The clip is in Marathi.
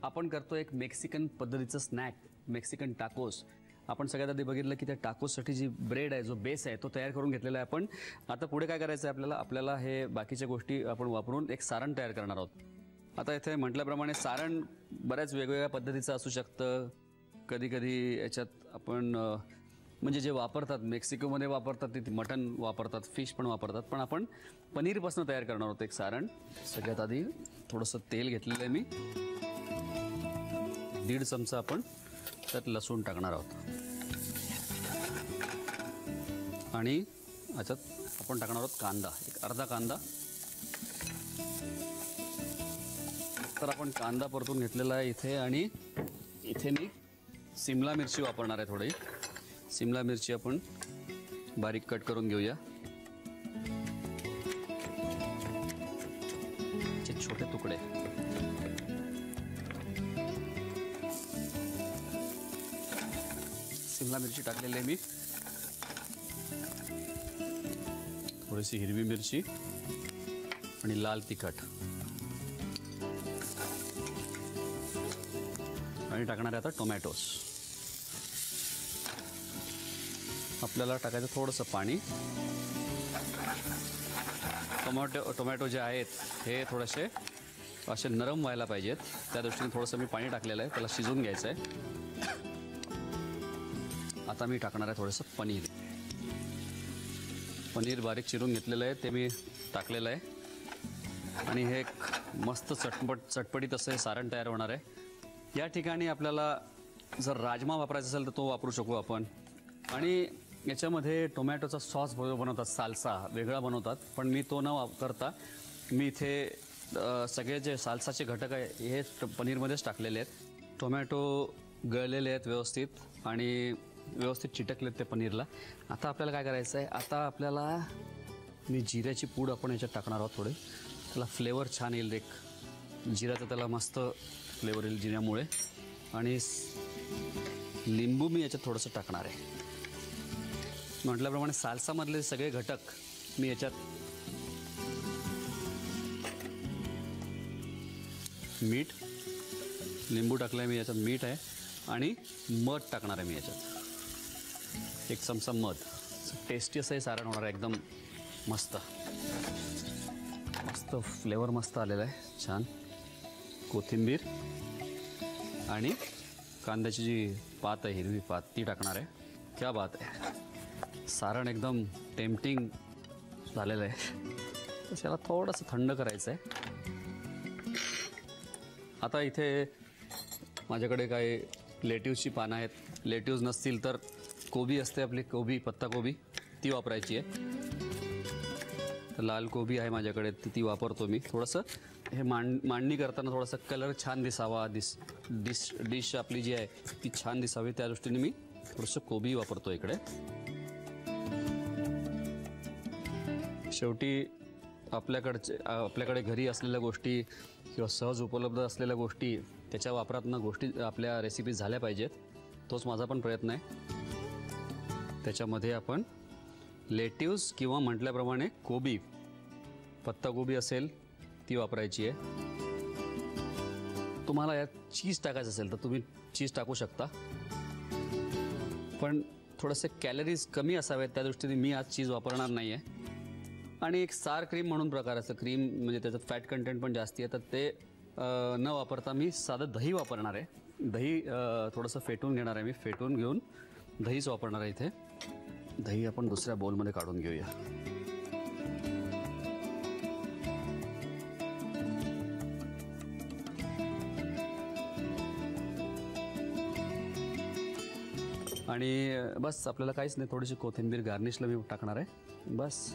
आपण करतो एक मेक्सिकन पद्धतीचं स्नॅक, मेक्सिकन टाकोस। आपण सगळ्यात आधी बघितलं की त्या टाकोससाठी जी ब्रेड आहे, जो बेस आहे, तो तयार करून घेतलेला आहे आपण। आता पुढे काय करायचं आहे आपल्याला हे बाकीच्या गोष्टी आपण वापरून एक सारण तयार करणार आहोत। आता इथे म्हटल्याप्रमाणे सारण बऱ्याच वेगवेगळ्या पद्धतीचं असू शकतं। कधी कधी याच्यात आपण म्हणजे जे वापरतात, मेक्सिकोमध्ये वापरतात ते मटन वापरतात, फिश पण वापरतात, पण आपण पनीरपासून तयार करणार आहोत एक सारण। सगळ्यात आधी थोडंसं तेल घेतलेलं आहे मी, 1.5 चमचा आपण त्यात लसूण टाकणार आहोत आणि याच्यात आपण टाकणार आहोत कांदा, एक अर्धा कांदा। तर आपण कांदा परतून घेतलेला आहे इथे, आणि इथे मी शिमला मिरची वापरणार आहे थोडी। शिमला मिरची आपण बारीक कट करून घेऊया, छोटे तुकडे। शिमला मिरची टाकलेली आहे मी, थोडीशी हिरवी मिरची आणि लाल तिखट, आणि टाकणार आहे आता टोमॅटोज। आपल्याला टाकायचं थोडंसं पाणी। टोमॅटो जे आहेत हे थोडेसे असे नरम व्हायला पाहिजेत, त्या दृष्टीने थोडंसं मी पाणी टाकलेलं आहे, त्याला शिजवून घ्यायचं आहे। आता मी टाकणार आहे थोडंसं पनीर बारीक चिरून घेतलेलं आहे, ते मी टाकलेलं आहे, आणि हे एक मस्त चटपटीत असं हे सारण तयार होणार आहे। या ठिकाणी आपल्याला जर राजमा वापरायचा असेल तर तो वापरू शकू आपण, आणि याच्यामध्ये टोमॅटोचा सॉस बनवतात, साल्सा वेगळा बनवतात, पण मी तो न वापरता मी इथे सगळे जे साल्साचे घटक आहे हे पनीरमध्येच टाकलेले आहेत। टोमॅटो गळलेले आहेत व्यवस्थित आणि व्यवस्थित चिटकलेत ते पनीरला। आता आपल्याला काय करायचं आहे, आता आपल्याला मी जिऱ्याची पूड आपण याच्यात टाकणार आहोत थोडे, त्याला फ्लेवर छान येईल, एक जिऱ्याचा त्याला मस्त फ्लेवर येईल जिऱ्यामुळे, आणि लिंबू मी याच्यात थोडंसं टाकणार आहे। म्हटल्याप्रमाणे साल्सामधले सगळे घटक मी याच्यात मीठ, लिंबू टाकलं आहे मी, याच्यात मीठ आहे, आणि मध टाकणार आहे मी याच्यात, 1 चमचा मध। टेस्टी असं हे सारण होणार आहे, एकदम मस्त मस्त फ्लेवर मस्त आलेला आहे, छान। कोथिंबीर आणि कांद्याची जी पात आहे, हिरवी पात, ती टाकणार आहे। क्या बात आहे, सारण एकदम टेम्पटिंग झालेलं आहे। तर त्याला थोडंसं थंड करायचं आहे। आता इथे माझ्याकडे काही लेट्यूसची पानं आहेत, लेट्यूस नसतील तर कोबी असते आपली, पत्ताकोबी, ती वापरायची आहे। तर लाल कोबी आहे माझ्याकडे, ती वापरतो मी। थोडंसं हे मांडणी करताना थोडासा कलर छान दिसावा, डिश आपली जी आहे ती छान दिसावी, त्या दृष्टीने मी थोडंसं कोबी वापरतो इकडे। शेवटी आपल्याकडे घरी असलेल्या गोष्टी किंवा सहज उपलब्ध असलेल्या गोष्टी, त्याच्या वापरातनं गोष्टी आपल्या रेसिपीज झाल्या पाहिजेत, तोच माझा पण प्रयत्न आहे। त्याच्यामध्ये आपण लेट्यूस किंवा म्हटल्याप्रमाणे कोबी, पत्ताकोबी असेल ती वापरायची आहे। तुम्हाला यात चीज टाकायचं असेल तर तुम्ही चीज टाकू शकता, पण थोडेसे कॅलरीज कमी असावेत त्या दृष्टीने मी आज चीज वापरणार नाही आहे। आणि एक सार क्रीम म्हणून प्रकाराचं क्रीम, म्हणजे त्याच्यात फॅट कंटेंट पण जास्ती आहे, तर ते न वापरता मी साधं दही वापरणार आहे। दही थोडंसं फेटून घेणार आहे मी, फेटून घेऊन दहीच वापरणार आहे इथे। दही आपण दुसऱ्या बाउलमध्ये काढून घेऊया। आणि बस, आपल्याला काहीच नाही, थोडीशी कोथिंबीर गार्निशला मी टाकणार आहे, बस।